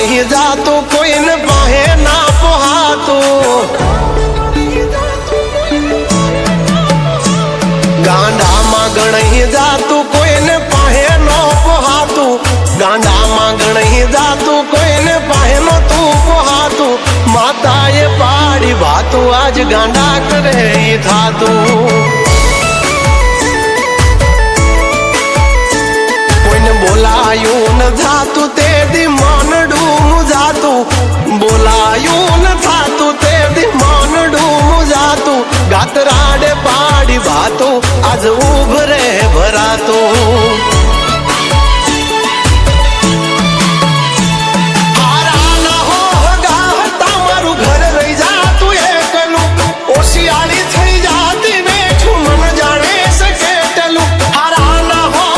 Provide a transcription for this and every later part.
नहीं जातो कोई न पाहे ना पोहातो गांडा मागण ही जातो कोई न पाहे नो पोहातो गांडा मागण ही जातो कोई न पाहे नो तू पोहातो माताए पाड़ी भातो आज गांडा करे थातो बोलायू न जातू ते दी मानडू मुजातू बोलायू न थातू ते दी मानडू मुजातू गातराडे पाडी भातो आज उभरे भरातो हाराना हो गाव तामारू घर रही जातू एकलू ओशियाळी થઈ જાતી બેઠું મન જાણે સકેટલું હારાના हो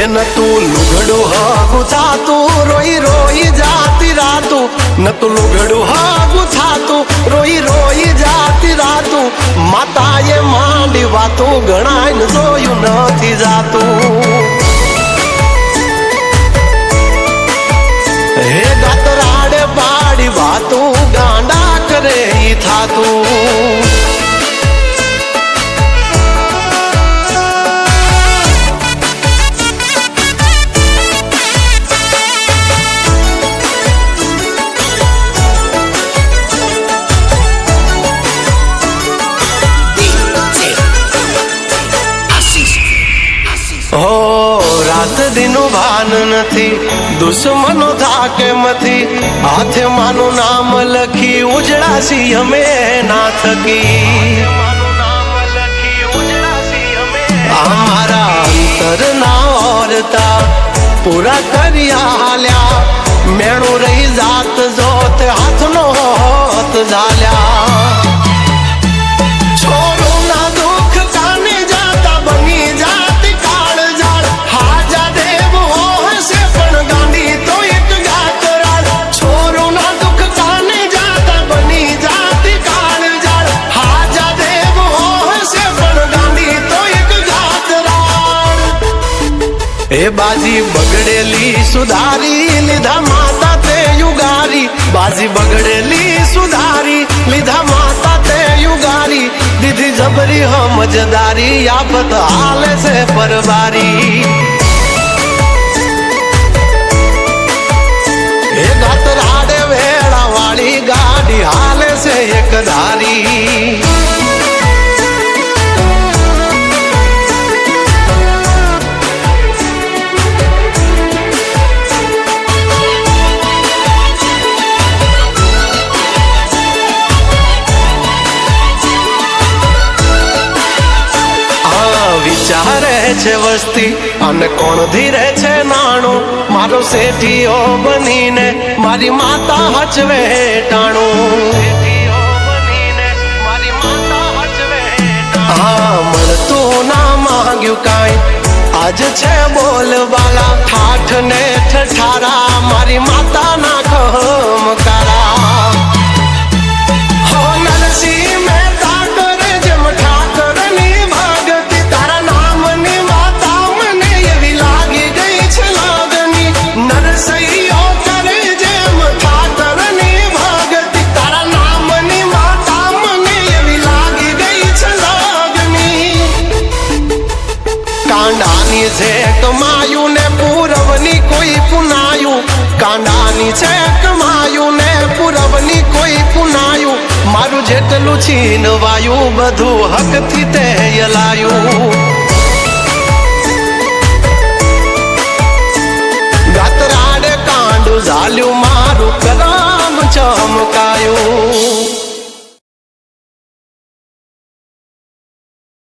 न तू लुगड़ू हागु थातू रोई रोई जाती रातू न तू लुगड़ू हागु थातू रोई रोई जाती रातू माता ये मांडी वातो गणाय न जोयू नथी जातू हे गातराडे पाड़ी वातो गांडा करे थातू रात दिनो भान नथी दुश्मनो थाके मथी हाथे मानु नाम लखी उजड़ासी हमें ना थकी हमारा अंतर ना औरता पूरा करिया हाल्या मेणु रही जात जोत हाथ नो होत झाल्या छोरो ना दुख काने जाता बनी जाती काल जाल हाजा देव हो से पण गांडी तो एक गातराल छोरो ना दुख काने जाता बनी जाती काल जाल हाजा देव हो से पण गांडी तो एक गातराल ए बाजी बगड़ेली सुधारी लीधा माता ते युगारी बाजी बगड़ेली सुधारी लीधा माता ते युगारी दीदी जबरी हम मजदारी आफत हाले से परवारी ए गातराडे वेड़ा वाली गाड़ी हाले से एक धारी विचारे छे वस्ती अने कोण धीरे छे नाणु मारो सेठियो बनीने मारी माता हचवे टाणु हाँ मळतू ना मांग्यू काई आज छे बोलवाला ठाठ ने ठठारा मारी माता ना खमकारा हो नरसी में ताकरे जम ठाकर नी भगती तारा नाम नी माता मने एवी लागी गई छे लागनी नरसईयो करे जम ठाकर नी भगती तारा नाम नी माता मने एवी लागी गई छे लागनी कांडानी छे कमायू ने पूरवनी कोई पुनायू कांडानी छे कमायू ने पूरवनी कोई पुनायू मारू जेटलू छीनवायू बधु हक थी ते यलायू गातराडे कांडू झाल्यू मारू कराम चमकायू।